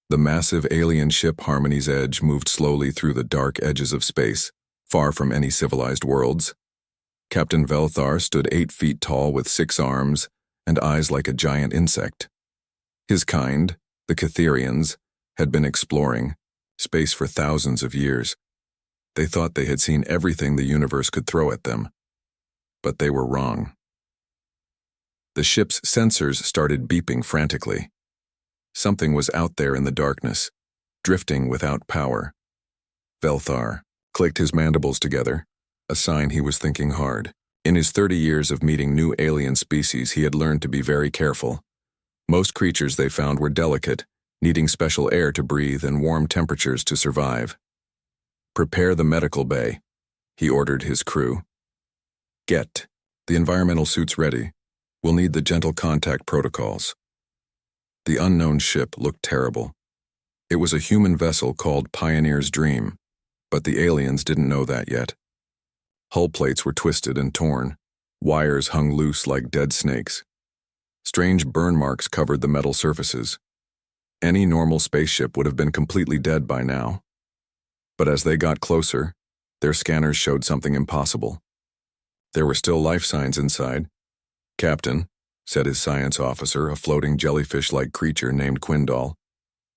The massive alien ship Harmony's Edge moved slowly through the dark edges of space, far from any civilized worlds. Captain Velthar stood 8 feet tall with 6 arms and eyes like a giant insect. His kind, the Catherians, had been exploring space for thousands of years. They thought they had seen everything the universe could throw at them. But they were wrong. The ship's sensors started beeping frantically. Something was out there in the darkness, drifting without power. Velthar clicked his mandibles together, a sign he was thinking hard. In his 30 years of meeting new alien species, he had learned to be very careful. Most creatures they found were delicate, needing special air to breathe and warm temperatures to survive. "Prepare the medical bay," he ordered his crew. "Get the environmental suits ready. We'll need the gentle contact protocols." The unknown ship looked terrible. It was a human vessel called Pioneer's Dream, but the aliens didn't know that yet. Hull plates were twisted and torn. Wires hung loose like dead snakes. Strange burn marks covered the metal surfaces. Any normal spaceship would have been completely dead by now. But as they got closer, their scanners showed something impossible. There were still life signs inside. "Captain," said his science officer, a floating jellyfish-like creature named Quindal,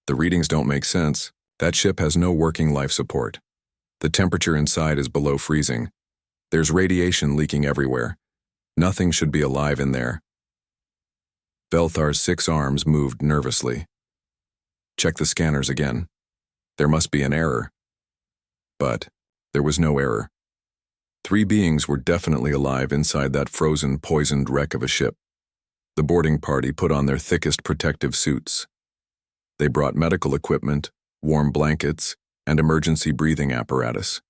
"the readings don't make sense. That ship has no working life support. The temperature inside is below freezing. There's radiation leaking everywhere. Nothing should be alive in there." Velthar's 6 arms moved nervously. "Check the scanners again. There must be an error." But there was no error. 3 beings were definitely alive inside that frozen, poisoned wreck of a ship. The boarding party put on their thickest protective suits. They brought medical equipment, warm blankets, and emergency breathing apparatus.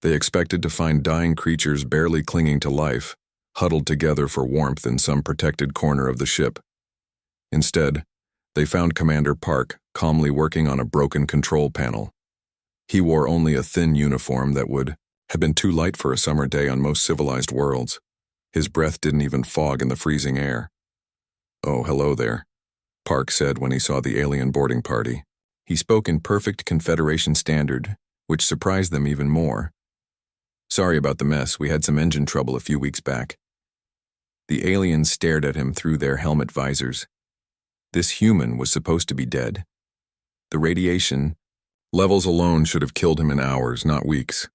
They expected to find dying creatures barely clinging to life, huddled together for warmth in some protected corner of the ship. Instead, they found Commander Park calmly working on a broken control panel. He wore only a thin uniform that would have been too light for a summer day on most civilized worlds. His breath didn't even fog in the freezing air. "Oh, hello there," Park said when he saw the alien boarding party. He spoke in perfect Confederation standard, which surprised them even more. "Sorry about the mess. We had some engine trouble a few weeks back." The aliens stared at him through their helmet visors. This human was supposed to be dead. The radiation levels alone should have killed him in hours, not weeks.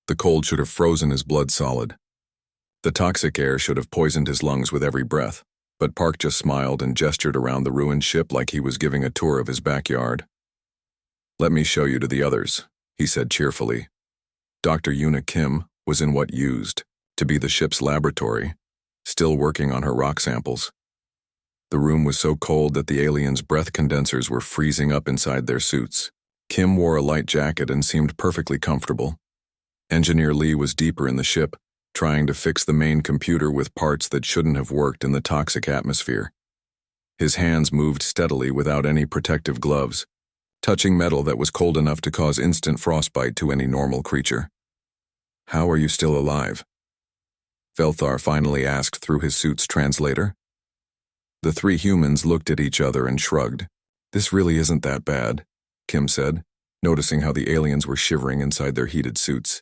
The cold should have frozen his blood solid. The toxic air should have poisoned his lungs with every breath. But Park just smiled and gestured around the ruined ship like he was giving a tour of his backyard. "Let me show you to the others," he said cheerfully. Dr. Yuna Kim was in what used to be the ship's laboratory, still working on her rock samples. The room was so cold that the aliens' breath condensers were freezing up inside their suits. Kim wore a light jacket and seemed perfectly comfortable. Engineer Lee was deeper in the ship, trying to fix the main computer with parts that shouldn't have worked in the toxic atmosphere. His hands moved steadily without any protective gloves, touching metal that was cold enough to cause instant frostbite to any normal creature. "How are you still alive?" Velthar finally asked through his suit's translator. The 3 humans looked at each other and shrugged. "This really isn't that bad," Kim said, noticing how the aliens were shivering inside their heated suits.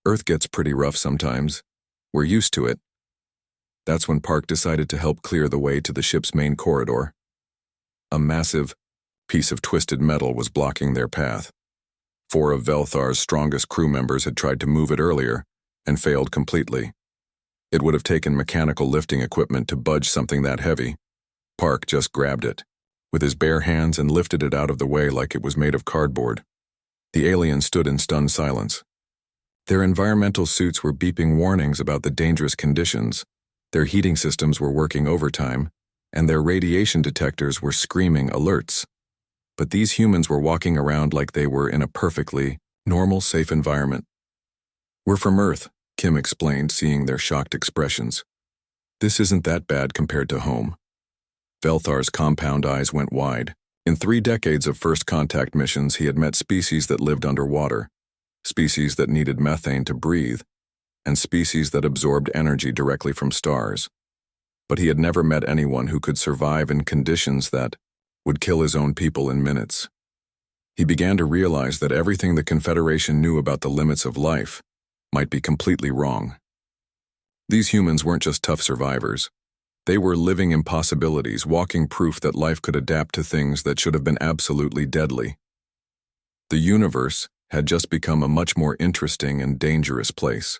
"Earth gets pretty rough sometimes. We're used to it." That's when Park decided to help clear the way to the ship's main corridor. A massive piece of twisted metal was blocking their path. 4 of Velthar's strongest crew members had tried to move it earlier and failed completely. It would have taken mechanical lifting equipment to budge something that heavy. Park just grabbed it with his bare hands and lifted it out of the way like it was made of cardboard. The alien stood in stunned silence. Their environmental suits were beeping warnings about the dangerous conditions, their heating systems were working overtime, and their radiation detectors were screaming alerts. But these humans were walking around like they were in a perfectly normal, safe environment. "We're from Earth," Kim explained, seeing their shocked expressions. "This isn't that bad compared to home." Velthar's compound eyes went wide. In 3 decades of first contact missions, he had met species that lived underwater, species that needed methane to breathe, and species that absorbed energy directly from stars. But he had never met anyone who could survive in conditions that would kill his own people in minutes. He began to realize that everything the Confederation knew about the limits of life might be completely wrong. These humans weren't just tough survivors. They were living impossibilities, walking proof that life could adapt to things that should have been absolutely deadly. The universe had just become a much more interesting and dangerous place.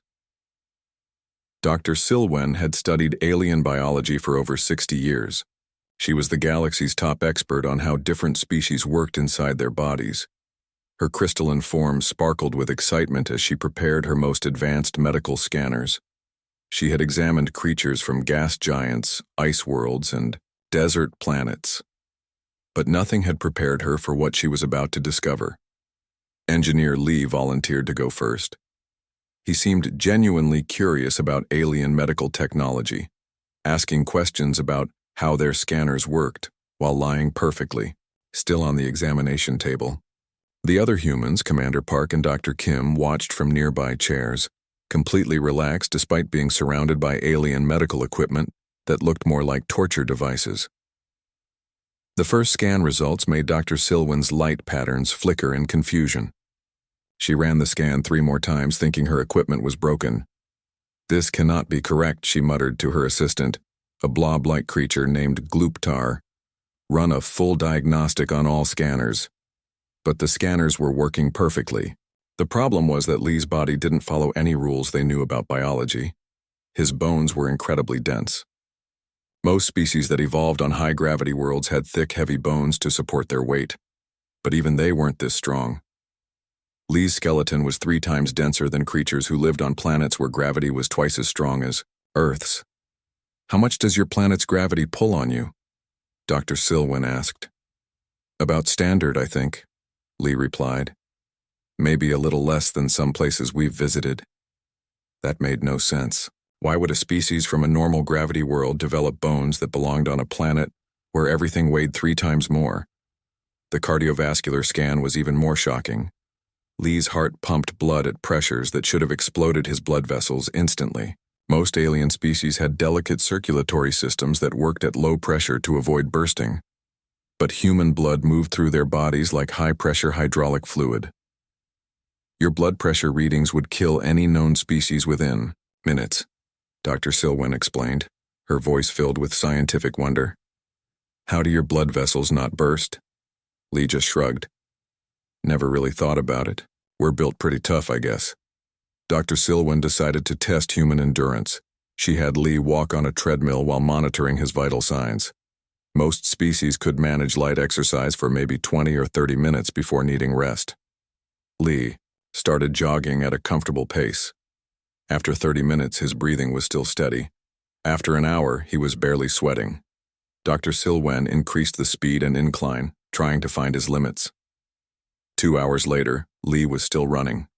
Dr. Silwen had studied alien biology for over 60 years. She was the galaxy's top expert on how different species worked inside their bodies. Her crystalline form sparkled with excitement as she prepared her most advanced medical scanners. She had examined creatures from gas giants, ice worlds, and desert planets. But nothing had prepared her for what she was about to discover. Engineer Lee volunteered to go first. He seemed genuinely curious about alien medical technology, asking questions about how their scanners worked while lying perfectly, still on the examination table. The other humans, Commander Park and Dr. Kim, watched from nearby chairs, completely relaxed despite being surrounded by alien medical equipment that looked more like torture devices. The first scan results made Dr. Silwen's light patterns flicker in confusion. She ran the scan 3 more times, thinking her equipment was broken. "This cannot be correct," she muttered to her assistant, a blob-like creature named Glooptar. "Run a full diagnostic on all scanners." But the scanners were working perfectly. The problem was that Lee's body didn't follow any rules they knew about biology. His bones were incredibly dense. Most species that evolved on high-gravity worlds had thick, heavy bones to support their weight. But even they weren't this strong. Lee's skeleton was 3 times denser than creatures who lived on planets where gravity was twice as strong as Earth's. "How much does your planet's gravity pull on you?" Dr. Silwen asked. "About standard, I think," Lee replied. "Maybe a little less than some places we've visited." That made no sense. Why would a species from a normal gravity world develop bones that belonged on a planet where everything weighed 3 times more? The cardiovascular scan was even more shocking. Lee's heart pumped blood at pressures that should have exploded his blood vessels instantly. Most alien species had delicate circulatory systems that worked at low pressure to avoid bursting. But human blood moved through their bodies like high-pressure hydraulic fluid. "Your blood pressure readings would kill any known species within minutes," Dr. Silwen explained, her voice filled with scientific wonder. "How do your blood vessels not burst?" Lee just shrugged. "Never really thought about it. We're built pretty tough, I guess." Dr. Silwen decided to test human endurance. She had Lee walk on a treadmill while monitoring his vital signs. Most species could manage light exercise for maybe 20 or 30 minutes before needing rest. Lee started jogging at a comfortable pace. After 30 minutes, his breathing was still steady. After an hour, he was barely sweating. Dr. Silwen increased the speed and incline, trying to find his limits. 2 hours later, Lee was still running.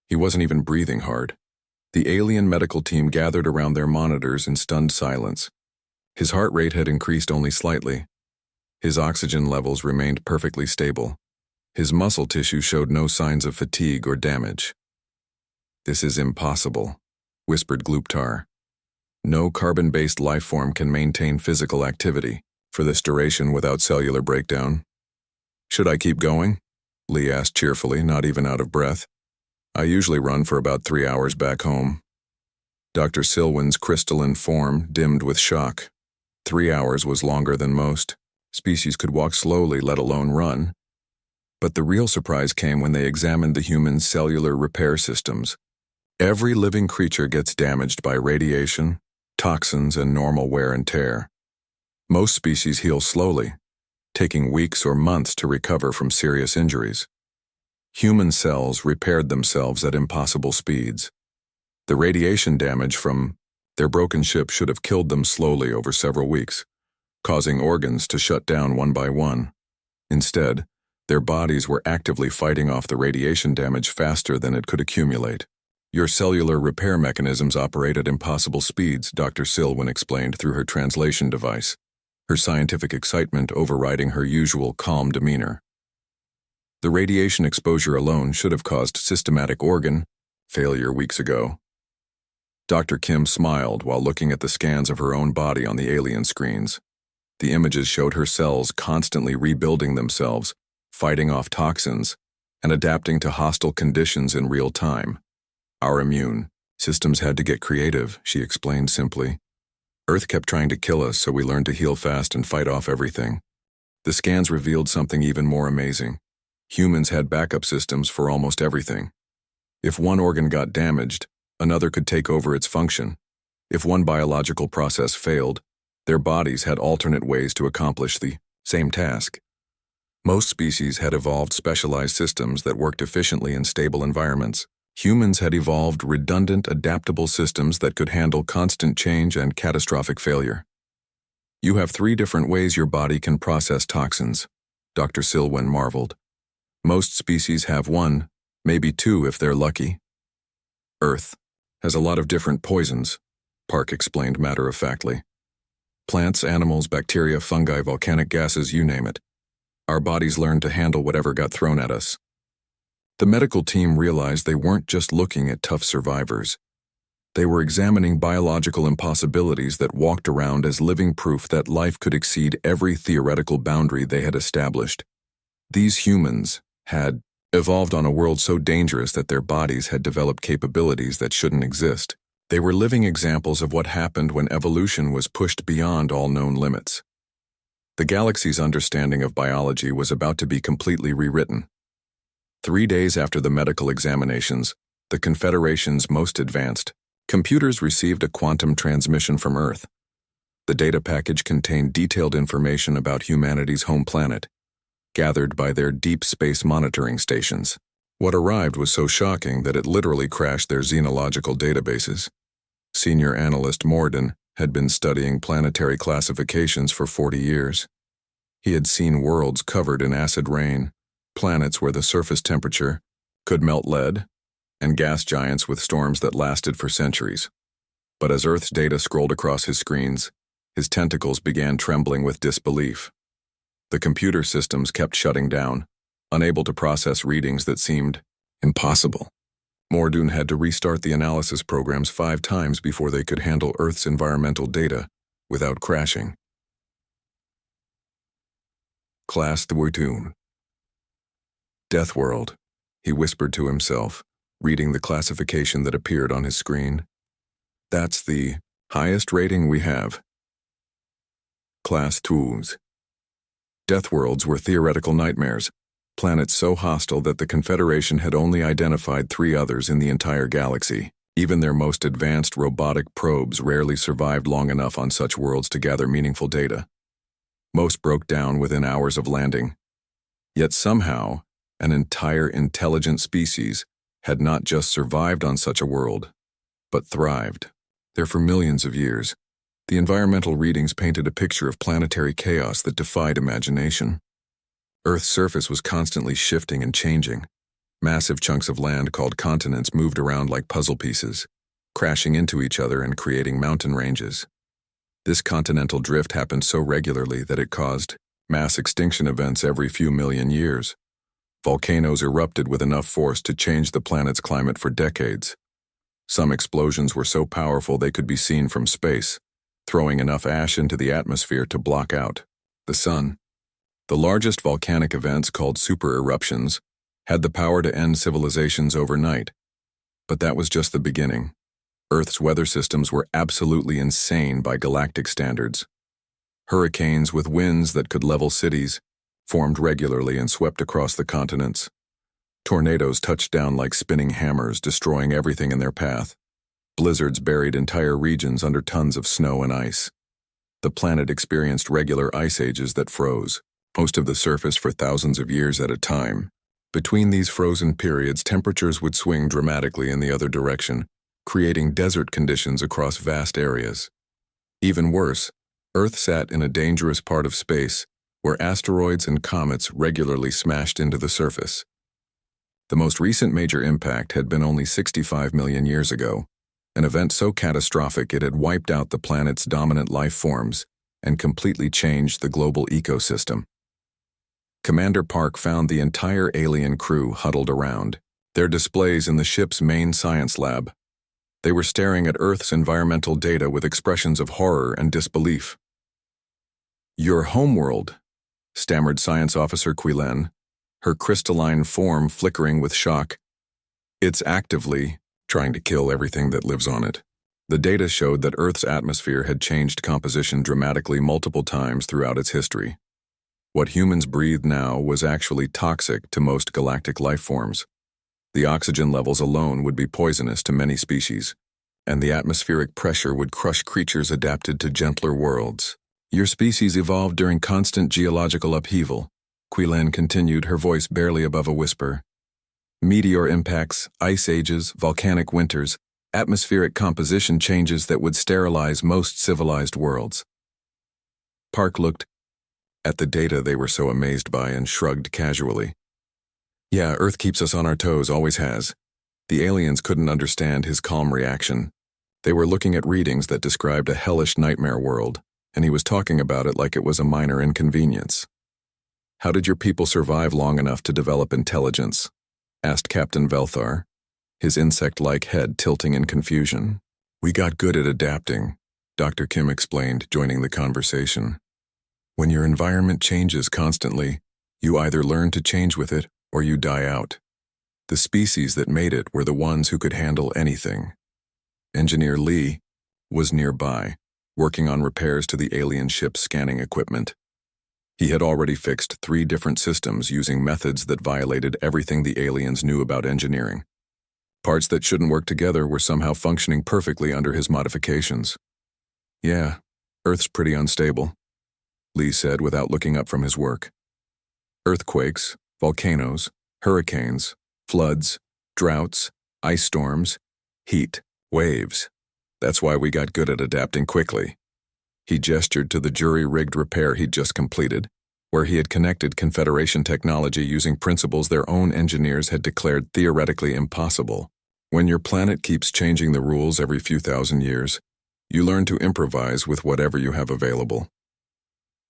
He wasn't even breathing hard. The alien medical team gathered around their monitors in stunned silence. His heart rate had increased only slightly. His oxygen levels remained perfectly stable. His muscle tissue showed no signs of fatigue or damage. "This is impossible," whispered Glooptar. "No carbon-based life form can maintain physical activity for this duration without cellular breakdown." "Should I keep going?" Lee asked cheerfully, not even out of breath. "I usually run for about 3 hours back home." Dr. Silwen's crystalline form dimmed with shock. 3 hours was longer than most. Species could walk slowly, let alone run. But the real surprise came when they examined the human cellular repair systems. Every living creature gets damaged by radiation, toxins, and normal wear and tear. Most species heal slowly, taking weeks or months to recover from serious injuries. Human cells repaired themselves at impossible speeds. The radiation damage from their broken ship should have killed them slowly over several weeks, causing organs to shut down one by one. Instead, their bodies were actively fighting off the radiation damage faster than it could accumulate. "Your cellular repair mechanisms operate at impossible speeds," Dr. Silwen explained through her translation device, her scientific excitement overriding her usual calm demeanor. "The radiation exposure alone should have caused systematic organ failure weeks ago." Dr. Kim smiled while looking at the scans of her own body on the alien screens. The images showed her cells constantly rebuilding themselves, fighting off toxins, and adapting to hostile conditions in real time. Our immune systems had to get creative, she explained simply. Earth kept trying to kill us, so we learned to heal fast and fight off everything. The scans revealed something even more amazing. Humans had backup systems for almost everything. If one organ got damaged, another could take over its function. If one biological process failed, their bodies had alternate ways to accomplish the same task. Most species had evolved specialized systems that worked efficiently in stable environments. Humans had evolved redundant, adaptable systems that could handle constant change and catastrophic failure. You have 3 different ways your body can process toxins, Dr. Silwen marveled. Most species have 1, maybe 2 if they're lucky. Earth has a lot of different poisons, Park explained matter-of-factly. Plants, animals, bacteria, fungi, volcanic gases, you name it. Our bodies learned to handle whatever got thrown at us. The medical team realized they weren't just looking at tough survivors. They were examining biological impossibilities that walked around as living proof that life could exceed every theoretical boundary they had established. These humans had evolved on a world so dangerous that their bodies had developed capabilities that shouldn't exist. They were living examples of what happened when evolution was pushed beyond all known limits. The galaxy's understanding of biology was about to be completely rewritten. 3 days after the medical examinations, the Confederation's most advanced computers received a quantum transmission from Earth. The data package contained detailed information about humanity's home planet, gathered by their deep space monitoring stations. What arrived was so shocking that it literally crashed their xenological databases. Senior analyst Morden had been studying planetary classifications for 40 years. He had seen worlds covered in acid rain, planets where the surface temperature could melt lead, and gas giants with storms that lasted for centuries. But as Earth's data scrolled across his screens, his tentacles began trembling with disbelief. The computer systems kept shutting down, unable to process readings that seemed impossible. Morden had to restart the analysis programs 5 times before they could handle Earth's environmental data without crashing. Class Thwurtoon. Deathworld, he whispered to himself, reading the classification that appeared on his screen. That's the highest rating we have. Class Twos. Deathworlds were theoretical nightmares, planets so hostile that the Confederation had only identified 3 others in the entire galaxy. Even their most advanced robotic probes rarely survived long enough on such worlds to gather meaningful data. Most broke down within hours of landing. Yet somehow, an entire intelligent species had not just survived on such a world, but thrived. There for millions of years, the environmental readings painted a picture of planetary chaos that defied imagination. Earth's surface was constantly shifting and changing. Massive chunks of land called continents moved around like puzzle pieces, crashing into each other and creating mountain ranges. This continental drift happened so regularly that it caused mass extinction events every few million years. Volcanoes erupted with enough force to change the planet's climate for decades. Some explosions were so powerful they could be seen from space, throwing enough ash into the atmosphere to block out the sun. The largest volcanic events, called super eruptions, had the power to end civilizations overnight. But that was just the beginning. Earth's weather systems were absolutely insane by galactic standards. Hurricanes with winds that could level cities formed regularly and swept across the continents. Tornadoes touched down like spinning hammers, destroying everything in their path. Blizzards buried entire regions under tons of snow and ice. The planet experienced regular ice ages that froze most of the surface for thousands of years at a time. Between these frozen periods, temperatures would swing dramatically in the other direction, creating desert conditions across vast areas. Even worse, Earth sat in a dangerous part of space where asteroids and comets regularly smashed into the surface. The most recent major impact had been only 65 million years ago, an event so catastrophic it had wiped out the planet's dominant life forms and completely changed the global ecosystem. Commander Park found the entire alien crew huddled around, their displays in the ship's main science lab. They were staring at Earth's environmental data with expressions of horror and disbelief. Your homeworld, stammered Science Officer Quilen, her crystalline form flickering with shock. It's actively trying to kill everything that lives on it. The data showed that Earth's atmosphere had changed composition dramatically multiple times throughout its history. What humans breathe now was actually toxic to most galactic life forms. The oxygen levels alone would be poisonous to many species, and the atmospheric pressure would crush creatures adapted to gentler worlds. Your species evolved during constant geological upheaval, Quilen continued, her voice barely above a whisper. Meteor impacts, ice ages, volcanic winters, atmospheric composition changes that would sterilize most civilized worlds. Park looked at the data they were so amazed by and shrugged casually. Yeah, Earth keeps us on our toes, always has. The aliens couldn't understand his calm reaction. They were looking at readings that described a hellish nightmare world, and he was talking about it like it was a minor inconvenience. How did your people survive long enough to develop intelligence? Asked Captain Velthar, his insect-like head tilting in confusion. We got good at adapting, Dr. Kim explained, joining the conversation. When your environment changes constantly, you either learn to change with it or you die out. The species that made it were the ones who could handle anything. Engineer Lee was nearby, working on repairs to the alien ship's scanning equipment. He had already fixed 3 different systems using methods that violated everything the aliens knew about engineering. Parts that shouldn't work together were somehow functioning perfectly under his modifications. Yeah, Earth's pretty unstable, Lee said without looking up from his work. Earthquakes, volcanoes, hurricanes, floods, droughts, ice storms, heat, waves. That's why we got good at adapting quickly. He gestured to the jury-rigged repair he'd just completed, where he had connected Confederation technology using principles their own engineers had declared theoretically impossible. When your planet keeps changing the rules every few thousand years, you learn to improvise with whatever you have available.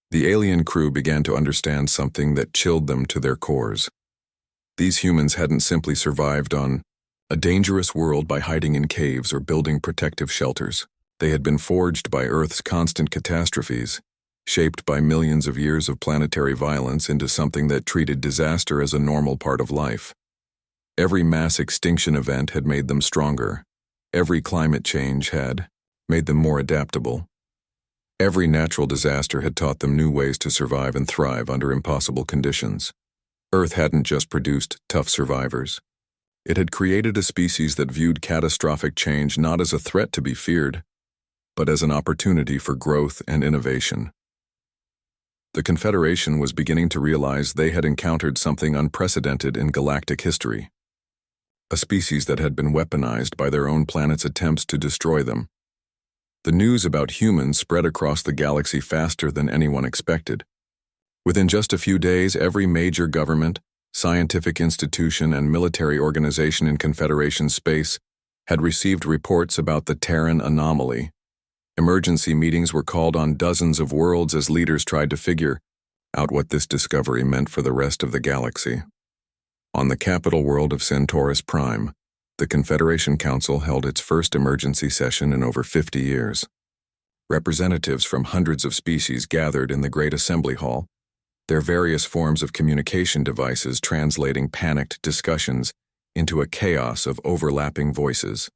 The alien crew began to understand something that chilled them to their cores. These humans hadn't simply survived on a dangerous world by hiding in caves or building protective shelters. They had been forged by Earth's constant catastrophes, shaped by millions of years of planetary violence into something that treated disaster as a normal part of life. Every mass extinction event had made them stronger. Every climate change had made them more adaptable. Every natural disaster had taught them new ways to survive and thrive under impossible conditions. Earth hadn't just produced tough survivors. It had created a species that viewed catastrophic change not as a threat to be feared, but as an opportunity for growth and innovation. The Confederation was beginning to realize they had encountered something unprecedented in galactic history. A species that had been weaponized by their own planet's attempts to destroy them. The news about humans spread across the galaxy faster than anyone expected. Within just a few days, every major government, scientific institution, and military organization in Confederation space had received reports about the Terran anomaly. Emergency meetings were called on dozens of worlds as leaders tried to figure out what this discovery meant for the rest of the galaxy. On the capital world of Centaurus Prime, the Confederation Council held its first emergency session in over 50 years. Representatives from hundreds of species gathered in the Great Assembly Hall, their various forms of communication devices translating panicked discussions into a chaos of overlapping voices.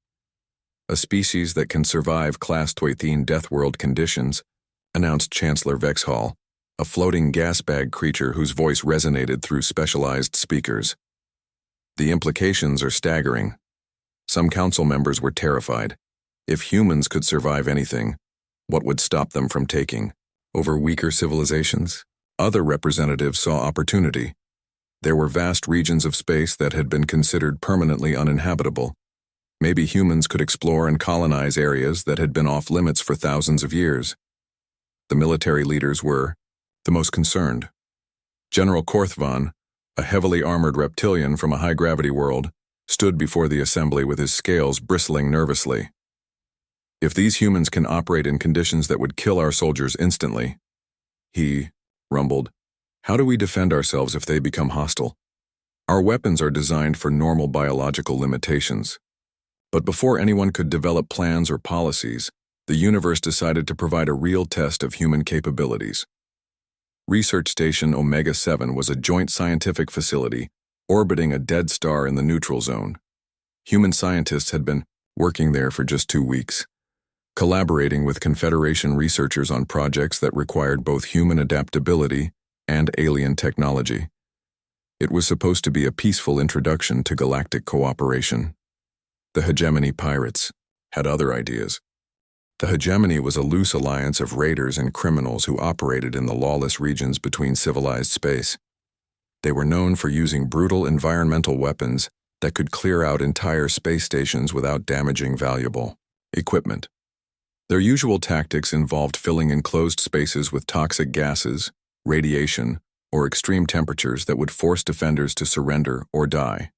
A species that can survive Class Twaithene Deathworld conditions, announced Chancellor Vexhall, a floating gas bag creature whose voice resonated through specialized speakers. The implications are staggering. Some council members were terrified. If humans could survive anything, what would stop them from taking over weaker civilizations? Other representatives saw opportunity. There were vast regions of space that had been considered permanently uninhabitable. Maybe humans could explore and colonize areas that had been off limits for thousands of years. The military leaders were the most concerned. General Korthvan, a heavily armored reptilian from a high-gravity world, stood before the assembly with his scales bristling nervously. If these humans can operate in conditions that would kill our soldiers instantly, he rumbled, how do we defend ourselves if they become hostile? Our weapons are designed for normal biological limitations. But before anyone could develop plans or policies, the universe decided to provide a real test of human capabilities. Research Station Omega-7 was a joint scientific facility orbiting a dead star in the neutral zone. Human scientists had been working there for just 2 weeks, collaborating with Confederation researchers on projects that required both human adaptability and alien technology. It was supposed to be a peaceful introduction to galactic cooperation. The Hegemony pirates had other ideas. The Hegemony was a loose alliance of raiders and criminals who operated in the lawless regions between civilized space. They were known for using brutal environmental weapons that could clear out entire space stations without damaging valuable equipment. Their usual tactics involved filling enclosed spaces with toxic gases, radiation, or extreme temperatures that would force defenders to surrender or die.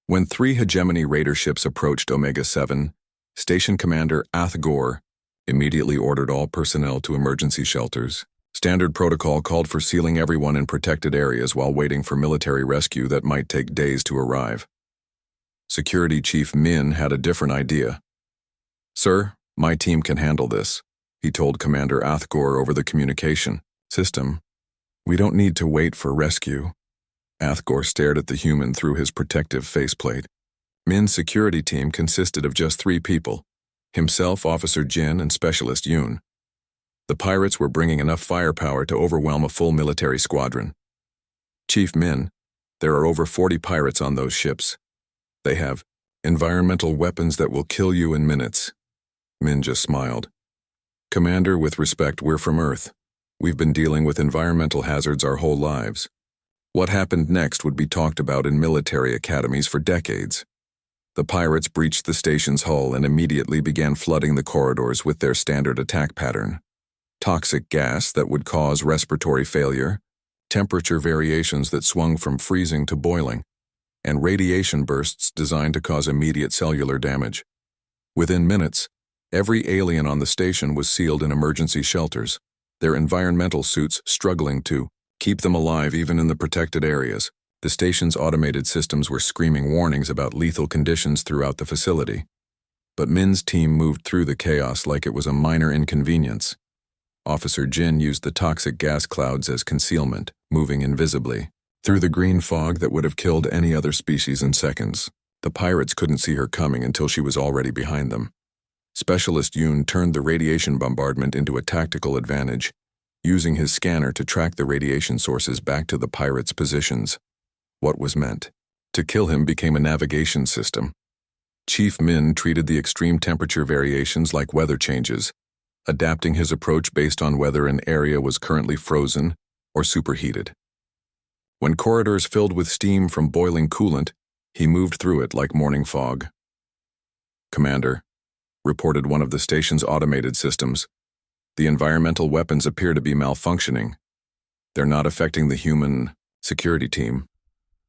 When 3 Hegemony raider ships approached Omega-7, Station Commander Athgor immediately ordered all personnel to emergency shelters. Standard protocol called for sealing everyone in protected areas while waiting for military rescue that might take days to arrive. Security Chief Min had a different idea. "Sir, my team can handle this," he told Commander Athgor over the communication system. "We don't need to wait for rescue." Athgor stared at the human through his protective faceplate. Min's security team consisted of just 3 people, himself, Officer Jin, and Specialist Yoon. The pirates were bringing enough firepower to overwhelm a full military squadron. "Chief Min, there are over 40 pirates on those ships. They have environmental weapons that will kill you in minutes." Min just smiled. "Commander, with respect, we're from Earth. We've been dealing with environmental hazards our whole lives. What happened next would be talked about in military academies for decades." The pirates breached the station's hull and immediately began flooding the corridors with their standard attack pattern. Toxic gas that would cause respiratory failure, temperature variations that swung from freezing to boiling, and radiation bursts designed to cause immediate cellular damage. Within minutes, every alien on the station was sealed in emergency shelters, their environmental suits struggling to keep them alive even in the protected areas. The station's automated systems were screaming warnings about lethal conditions throughout the facility. But Min's team moved through the chaos like it was a minor inconvenience. Officer Jin used the toxic gas clouds as concealment, moving invisibly through the green fog that would have killed any other species in seconds. The pirates couldn't see her coming until she was already behind them. Specialist Yoon turned the radiation bombardment into a tactical advantage, using his scanner to track the radiation sources back to the pirates' positions. What was meant to kill him became a navigation system. Chief Min treated the extreme temperature variations like weather changes, adapting his approach based on whether an area was currently frozen or superheated. When corridors filled with steam from boiling coolant, he moved through it like morning fog. "Commander," reported one of the station's automated systems, "the environmental weapons appear to be malfunctioning. They're not affecting the human security team."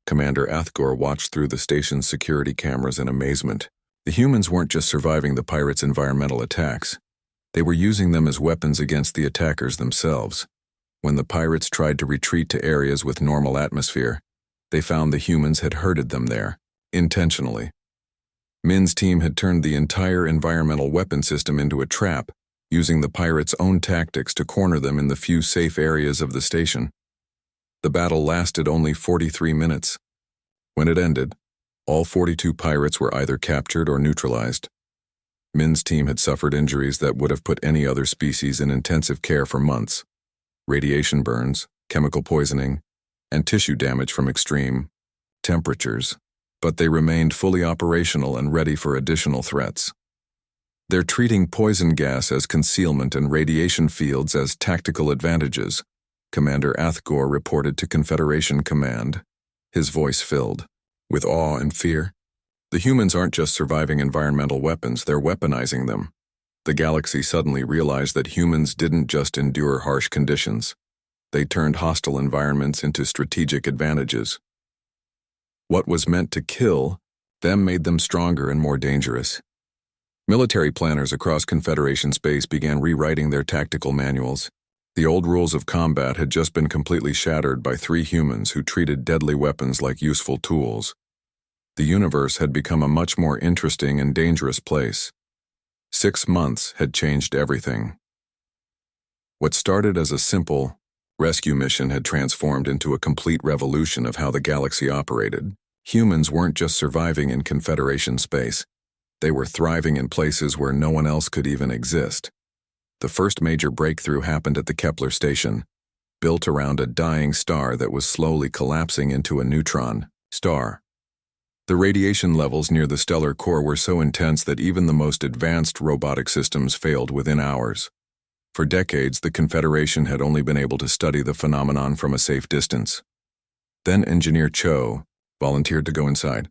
Commander Athgor watched through the station's security cameras in amazement. The humans weren't just surviving the pirates' environmental attacks. They were using them as weapons against the attackers themselves. When the pirates tried to retreat to areas with normal atmosphere, they found the humans had herded them there, intentionally. Min's team had turned the entire environmental weapon system into a trap, using the pirates' own tactics to corner them in the few safe areas of the station. The battle lasted only 43 minutes. When it ended, all 42 pirates were either captured or neutralized. Min's team had suffered injuries that would have put any other species in intensive care for months: radiation burns, chemical poisoning, and tissue damage from extreme temperatures. But they remained fully operational and ready for additional threats. They're treating poison gas as concealment and radiation fields as tactical advantages, Commander Athgor reported to Confederation Command, his voice filled with awe and fear. "The humans aren't just surviving environmental weapons, they're weaponizing them." The galaxy suddenly realized that humans didn't just endure harsh conditions. They turned hostile environments into strategic advantages. What was meant to kill them made them stronger and more dangerous. Military planners across Confederation space began rewriting their tactical manuals. The old rules of combat had just been completely shattered by 3 humans who treated deadly weapons like useful tools. The universe had become a much more interesting and dangerous place. 6 months had changed everything. What started as a simple rescue mission had transformed into a complete revolution of how the galaxy operated. Humans weren't just surviving in Confederation space. They were thriving in places where no one else could even exist. The first major breakthrough happened at the Kepler station, built around a dying star that was slowly collapsing into a neutron star. The radiation levels near the stellar core were so intense that even the most advanced robotic systems failed within hours. For decades, the Confederation had only been able to study the phenomenon from a safe distance. Then Engineer Cho volunteered to go inside.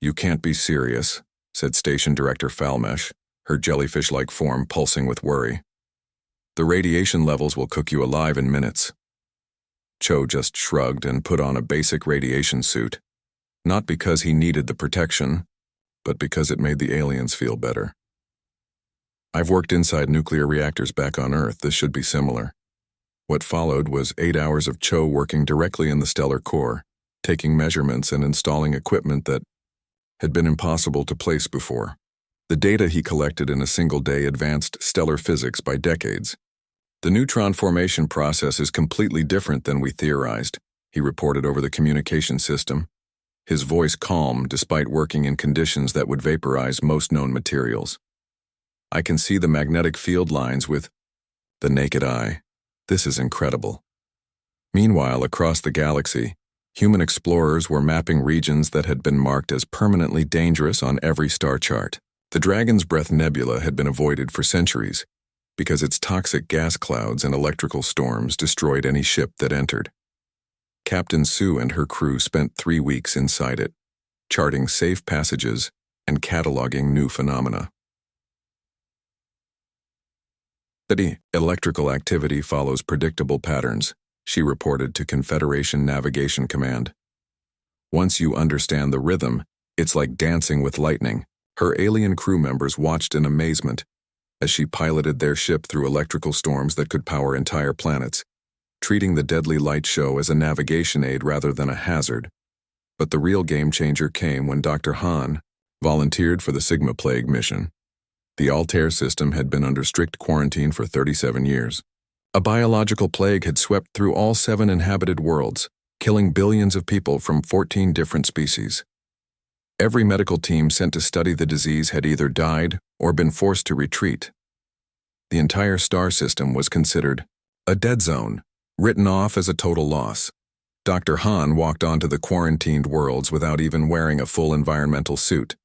"You can't be serious," said Station Director Falmesh, her jellyfish-like form pulsing with worry. "The radiation levels will cook you alive in minutes." Cho just shrugged and put on a basic radiation suit, not because he needed the protection, but because it made the aliens feel better. "I've worked inside nuclear reactors back on Earth. This should be similar." What followed was 8 hours of Cho working directly in the stellar core, taking measurements and installing equipment that had been impossible to place before. The data he collected in a single day advanced stellar physics by decades. "The neutron formation process is completely different than we theorized," he reported over the communication system, his voice calm despite working in conditions that would vaporize most known materials. "I can see the magnetic field lines with the naked eye. This is incredible." Meanwhile, across the galaxy, human explorers were mapping regions that had been marked as permanently dangerous on every star chart. The Dragon's Breath Nebula had been avoided for centuries because its toxic gas clouds and electrical storms destroyed any ship that entered. Captain Sue and her crew spent 3 weeks inside it, charting safe passages and cataloging new phenomena. "Steady electrical activity follows predictable patterns," she reported to Confederation Navigation Command. "Once you understand the rhythm, it's like dancing with lightning." Her alien crew members watched in amazement as she piloted their ship through electrical storms that could power entire planets, treating the deadly light show as a navigation aid rather than a hazard. But the real game changer came when Dr. Han volunteered for the Sigma Plague mission. The Altair system had been under strict quarantine for 37 years. A biological plague had swept through all 7 inhabited worlds, killing billions of people from 14 different species. Every medical team sent to study the disease had either died or been forced to retreat. The entire star system was considered a dead zone, written off as a total loss. Dr. Han walked onto the quarantined worlds without even wearing a full environmental suit.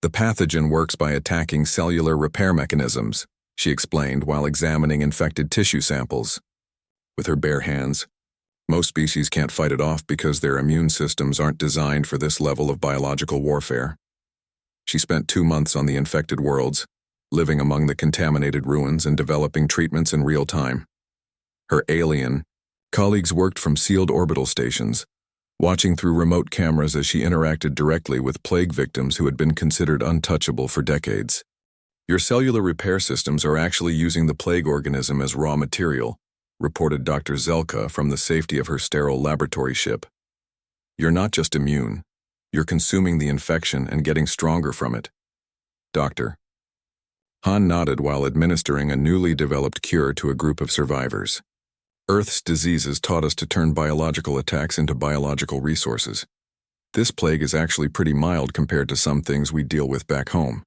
"The pathogen works by attacking cellular repair mechanisms," she explained while examining infected tissue samples. With her bare hands, "Most species can't fight it off because their immune systems aren't designed for this level of biological warfare." She spent 2 months on the infected worlds, living among the contaminated ruins and developing treatments in real time. Her alien colleagues worked from sealed orbital stations, watching through remote cameras as she interacted directly with plague victims who had been considered untouchable for decades. "Your cellular repair systems are actually using the plague organism as raw material," reported Dr. Zelka from the safety of her sterile laboratory ship. "You're not just immune, you're consuming the infection and getting stronger from it." "Doctor." Han nodded while administering a newly developed cure to a group of survivors. "Earth's diseases taught us to turn biological attacks into biological resources. This plague is actually pretty mild compared to some things we deal with back home."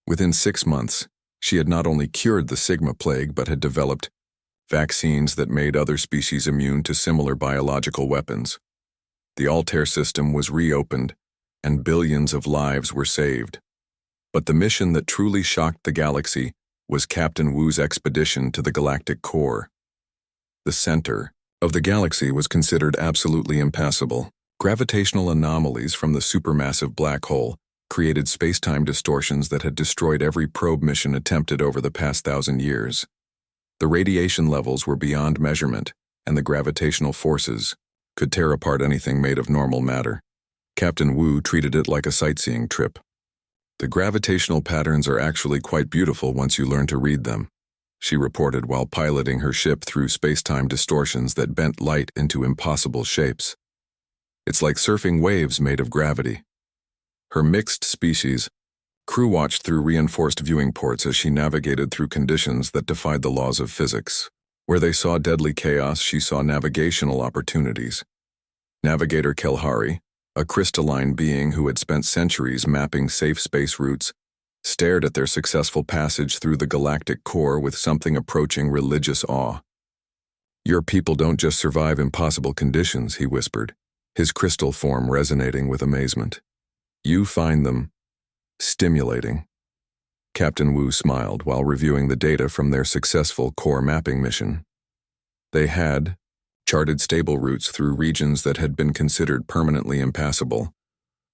Within 6 months, she had not only cured the Sigma plague but had developed vaccines that made other species immune to similar biological weapons. The Altair system was reopened, and billions of lives were saved. But the mission that truly shocked the galaxy was Captain Wu's expedition to the galactic core. The center of the galaxy was considered absolutely impassable. Gravitational anomalies from the supermassive black hole created space-time distortions that had destroyed every probe mission attempted over the past 1,000 years. The radiation levels were beyond measurement, and the gravitational forces could tear apart anything made of normal matter. Captain Wu treated it like a sightseeing trip. "The gravitational patterns are actually quite beautiful once you learn to read them," she reported while piloting her ship through space-time distortions that bent light into impossible shapes. "It's like surfing waves made of gravity." Her mixed species crew watched through reinforced viewing ports as she navigated through conditions that defied the laws of physics. Where they saw deadly chaos, she saw navigational opportunities. Navigator Kelhari, a crystalline being who had spent centuries mapping safe space routes, stared at their successful passage through the galactic core with something approaching religious awe. "Your people don't just survive impossible conditions," he whispered, his crystal form resonating with amazement. "You find them stimulating." Captain Wu smiled while reviewing the data from their successful core mapping mission. They had charted stable routes through regions that had been considered permanently impassable,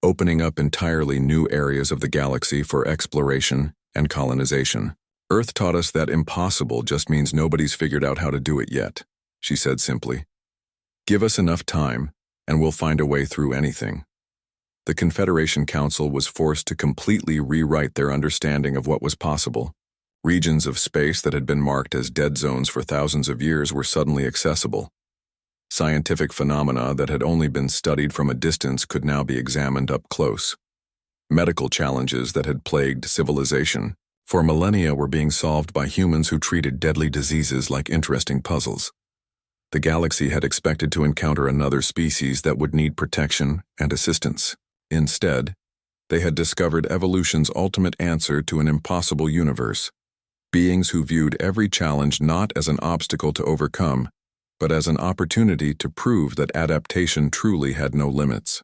opening up entirely new areas of the galaxy for exploration and colonization. "Earth taught us that impossible just means nobody's figured out how to do it yet," she said simply. "Give us enough time, and we'll find a way through anything." The Confederation Council was forced to completely rewrite their understanding of what was possible. Regions of space that had been marked as dead zones for thousands of years were suddenly accessible. Scientific phenomena that had only been studied from a distance could now be examined up close. Medical challenges that had plagued civilization for millennia were being solved by humans who treated deadly diseases like interesting puzzles. The galaxy had expected to encounter another species that would need protection and assistance. Instead, they had discovered evolution's ultimate answer to an impossible universe. Beings who viewed every challenge not as an obstacle to overcome, but as an opportunity to prove that adaptation truly had no limits.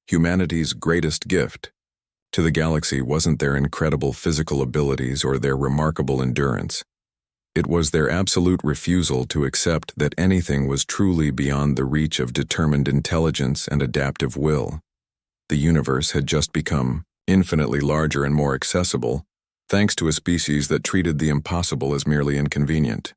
Humanity's greatest gift to the galaxy wasn't their incredible physical abilities or their remarkable endurance. It was their absolute refusal to accept that anything was truly beyond the reach of determined intelligence and adaptive will. The universe had just become infinitely larger and more accessible, thanks to a species that treated the impossible as merely inconvenient.